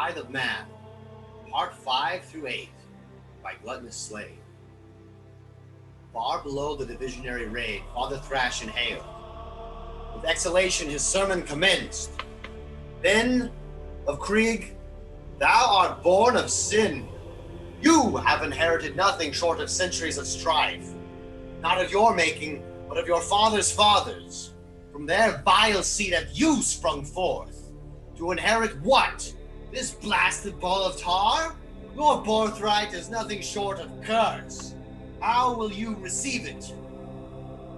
Tithe of Man, Part 5 through 8, by Gluttonous Slave. Far below the divisionary raid, Father Thrash inhaled. With exhalation his sermon commenced. Then, of Krieg, thou art born of sin. You have inherited nothing short of centuries of strife. Not of your making, but of your fathers' fathers. From their vile seed have you sprung forth. To inherit what? This blasted ball of tar? Your birthright is nothing short of curse. How will you receive it?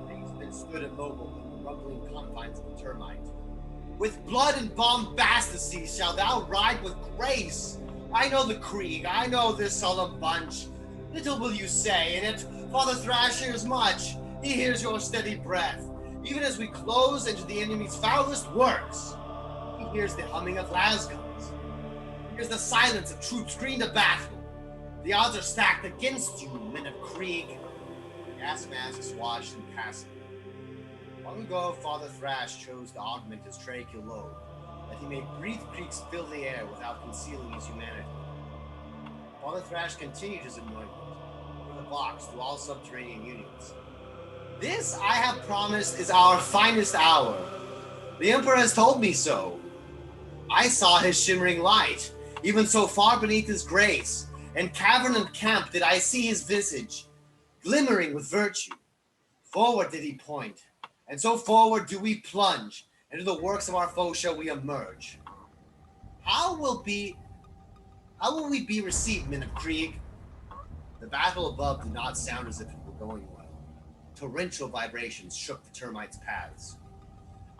Things been stood immobile in the rumbling confines of the termite. With blood and bombasticity shalt thou ride with grace. I know the Krieg, I know this solemn bunch. Little will you say, and it, Father Thrash hears much. He hears your steady breath, even as we close into the enemy's foulest works. He hears the humming of las guns. He hears the silence of troops screened to battle. The odds are stacked against you, men of Krieg. Gas masks washed and passive. Long ago, Father Thrash chose to augment his tracheal lobe, that he may breathe Krieg's filthy air without concealing his humanity. Father Thrash continued his anointment from the box to all subterranean unions. This, I have promised, is our finest hour. The Emperor has told me so. I saw his shimmering light, even so far beneath his grace, and cavern and camp did I see his visage, glimmering with virtue. Forward did he point, and so forward do we plunge, into the works of our foe shall we emerge. How will we be received, men of Krieg? The battle above did not sound as if it were going well. Torrential vibrations shook the termites' paths.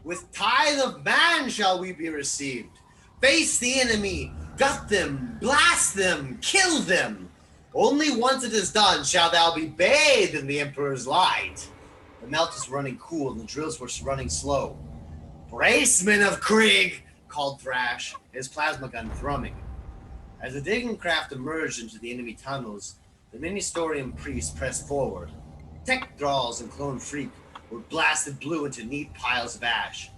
With tithe of man shall we be received. Face the enemy, gut them, blast them, kill them. Only once it is done shall thou be bathed in the Emperor's light. The melt was running cool and the drills were running slow. Brace, men of Krieg, called Thrash, his plasma gun thrumming. As the digging craft emerged into the enemy tunnels, the Ministorium priests pressed forward. Tech thralls and clone freak were blasted blue into neat piles of ash.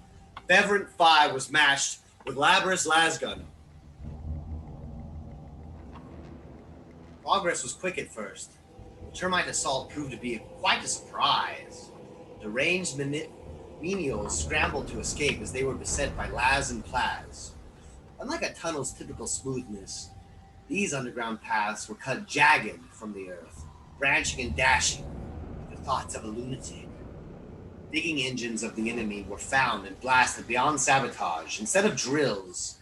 Beverant 5 was matched with Labrys lasgun. Progress was quick at first. The termite assault proved to be quite a surprise. Deranged menials scrambled to escape as they were beset by las and plas. Unlike a tunnel's typical smoothness, these underground paths were cut jagged from the earth, branching and dashing with the thoughts of a lunatic. Digging engines of the enemy were found and blasted beyond sabotage. Instead of drills,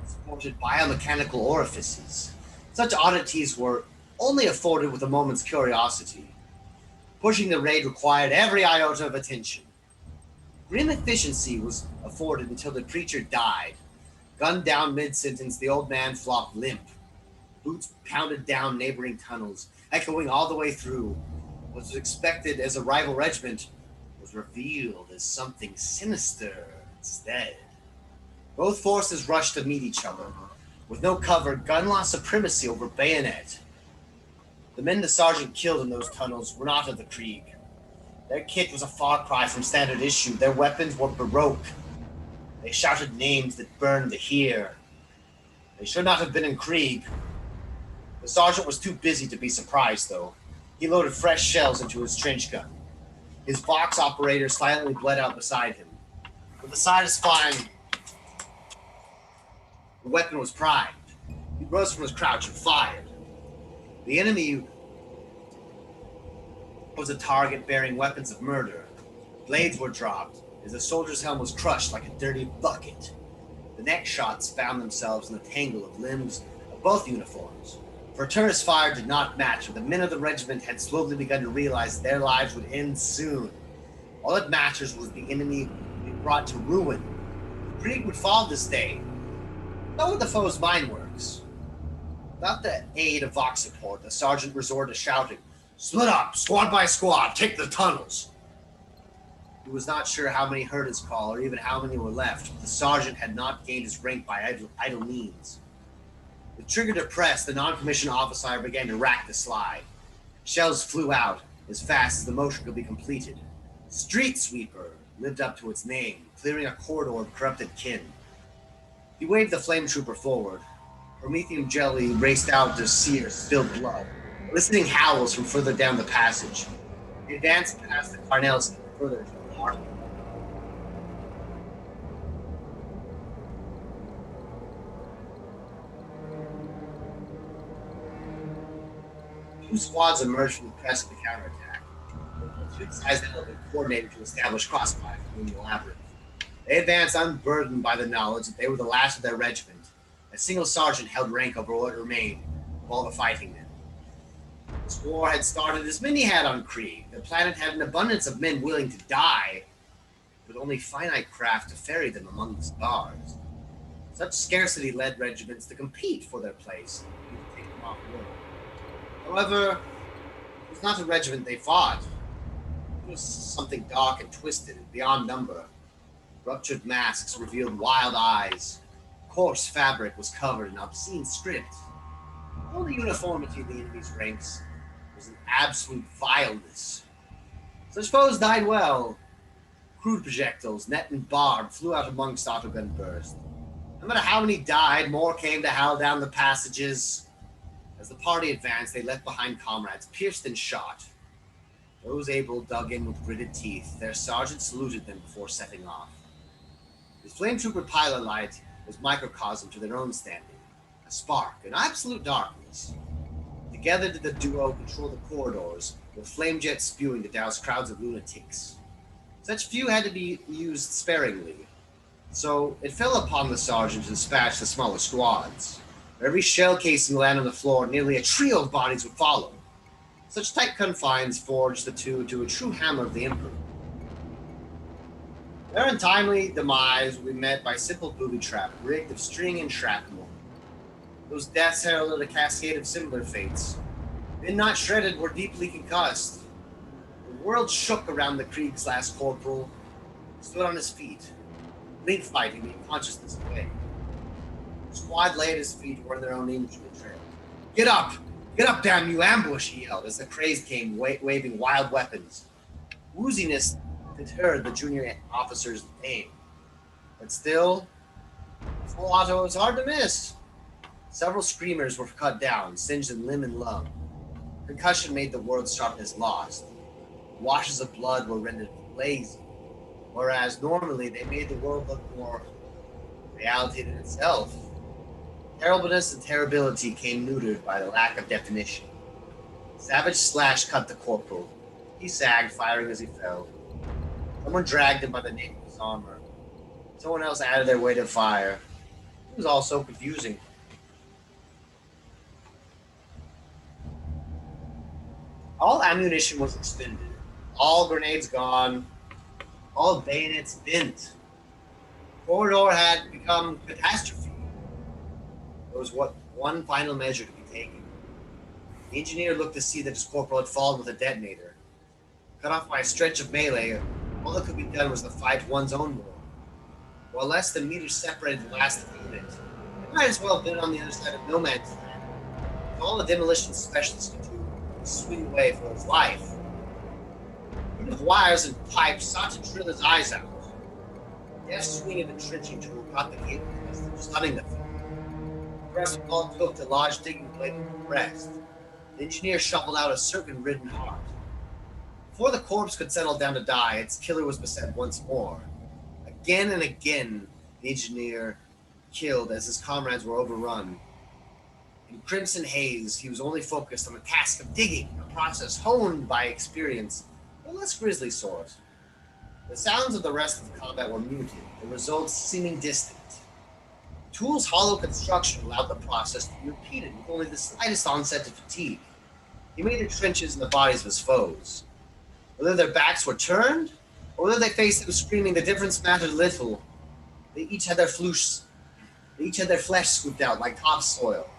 sported biomechanical orifices. Such oddities were only afforded with a moment's curiosity. Pushing the raid required every iota of attention. Grim efficiency was afforded until the preacher died. Gunned down mid-sentence, the old man flopped limp. Boots pounded down neighboring tunnels, echoing all the way through. What was expected as a rival regiment was revealed as something sinister instead. Both forces rushed to meet each other. With no cover, gun lost supremacy over bayonet. The men the sergeant killed in those tunnels were not of the Krieg. Their kit was a far cry from standard issue. Their weapons were Baroque. They shouted names that burned to hear. They should not have been in Krieg. The sergeant was too busy to be surprised, though. He loaded fresh shells into his trench gun. His box operator silently bled out beside him. With a satisfying, the weapon was primed. He rose from his crouch and fired. The enemy was a target bearing weapons of murder. Blades were dropped as the soldier's helm was crushed like a dirty bucket. The next shots found themselves in the tangle of limbs of both uniforms. For tourist fire did not match, and the men of the regiment had slowly begun to realize their lives would end soon. All that matters was the enemy being brought to ruin. Krieg would fall this day. Know what the foe's mind works. Without the aid of Vox support, the sergeant resorted to shouting, "Split up, squad by squad, take the tunnels." He was not sure how many heard his call or even how many were left, but the sergeant had not gained his rank by idle means. With trigger depressed, the non-commissioned officer began to rack the slide. Shells flew out as fast as the motion could be completed. Street Sweeper lived up to its name, clearing a corridor of corrupted kin. He waved the flame trooper forward. Promethium jelly raced out to sear spilled blood. Listening howls from further down the passage. They advanced past the Carnels and further to the dark. Two squads emerged from the crest of the counterattack. The platoon-sized element coordinated to establish crossfire between the labyrinth. They advanced unburdened by the knowledge that they were the last of their regiment. A single sergeant held rank over what remained of all the fighting men. This war had started as many had on Krieg. The planet had an abundance of men willing to die, with only finite craft to ferry them among the stars. Such scarcity led regiments to compete for their place and to take them off world. However, it was not a regiment they fought. It was something dark and twisted and beyond number. Ruptured masks revealed wild eyes. Coarse fabric was covered in obscene script. The only uniformity in the enemy's ranks was an absolute vileness. Such foes died well. Crude projectiles, net and barb, flew out amongst autogun bursts. No matter how many died, more came to howl down the passages. As the party advanced, they left behind comrades, pierced and shot. Those able dug in with gritted teeth. Their sergeant saluted them before setting off. His flame trooper pilot light was microcosm to their own standing, a spark in absolute darkness. Together did the duo control the corridors, with flame jets spewing to douse crowds of lunatics. Such few had to be used sparingly, so it fell upon the sergeant to dispatch the smaller squads. For every shell casing landed on the floor, nearly a trio of bodies would follow. Such tight confines forged the two to a true hammer of the Emperor. Their untimely demise would be met by simple booby trap, rigged of string and shrapnel. Those deaths heralded a cascade of similar fates. Men not shredded were deeply concussed. The world shook around the Krieg's last corporal. He stood on his feet, link fighting the consciousness away. The squad lay at his feet, wearing their own infantry trail. Get up! Get up, damn you! Ambush! He yelled as the crazed came, waving wild weapons. Wooziness deterred the junior officer's aim. But still, full auto was hard to miss. Several screamers were cut down, singed in limb and lung. Concussion made the world's sharpness lost. Washes of blood were rendered lazy, whereas normally they made the world look more reality than itself. Terribleness and terribility came neutered by the lack of definition. Savage slash cut the corporal. He sagged, firing as he fell. Someone dragged him by the nape of his armor. Someone else added their weight of fire. It was all so confusing. All ammunition was expended. All grenades gone. All bayonets bent. The corridor had become catastrophe. There was one final measure to be taken. The engineer looked to see that his corporal had fallen with a detonator. Cut off by a stretch of melee, all that could be done was to fight one's own war. While less than meters separated the last unit, it might as well have been on the other side of no man's land. All the demolition specialists could do was swing away for his life. With wires and pipes sought to drill his eyes out. The deft swing of the trenching tool caught the cable twister, stunning the thing. The press all took to lodge digging blade in the breast. The engineer shuffled out a serpent-ridden heart. Before the corpse could settle down to die, its killer was beset once more. Again and again, the engineer killed as his comrades were overrun. In crimson haze, he was only focused on the task of digging, a process honed by experience, but less grisly sort. The sounds of the rest of the combat were muted, the results seeming distant. The tool's hollow construction allowed the process to be repeated with only the slightest onset to fatigue. He made the trenches in the bodies of his foes. Whether their backs were turned, or whether they faced him screaming, the difference mattered little. They each had their flesh scooped out like topsoil.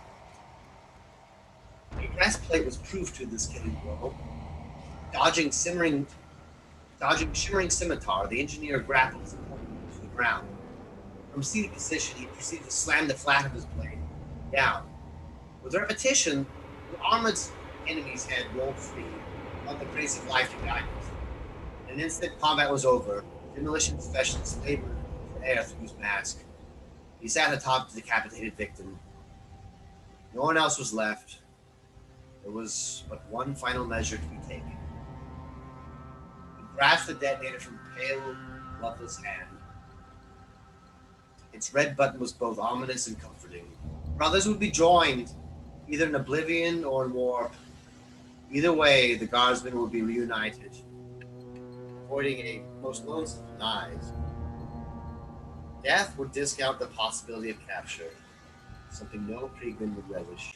A breastplate was proof to this killing blow. Dodging shimmering scimitar, the engineer grappled his opponent to the ground. From seated position, he proceeded to slam the flat of his blade down. With repetition, the armored enemy's head rolled free, allowed the grace of life to guide it. In an instant, combat was over. The demolition specialist labored for air through his mask. He sat atop the decapitated victim. No one else was left. There was but one final measure to be taken. He grasped the detonator from a pale, bloodless hand. Its red button was both ominous and comforting. Brothers would be joined, either in oblivion or in warp. Either way, the guardsmen would be reunited, avoiding a most lonesome demise. Death would discount the possibility of capture, something no Kriegman would relish.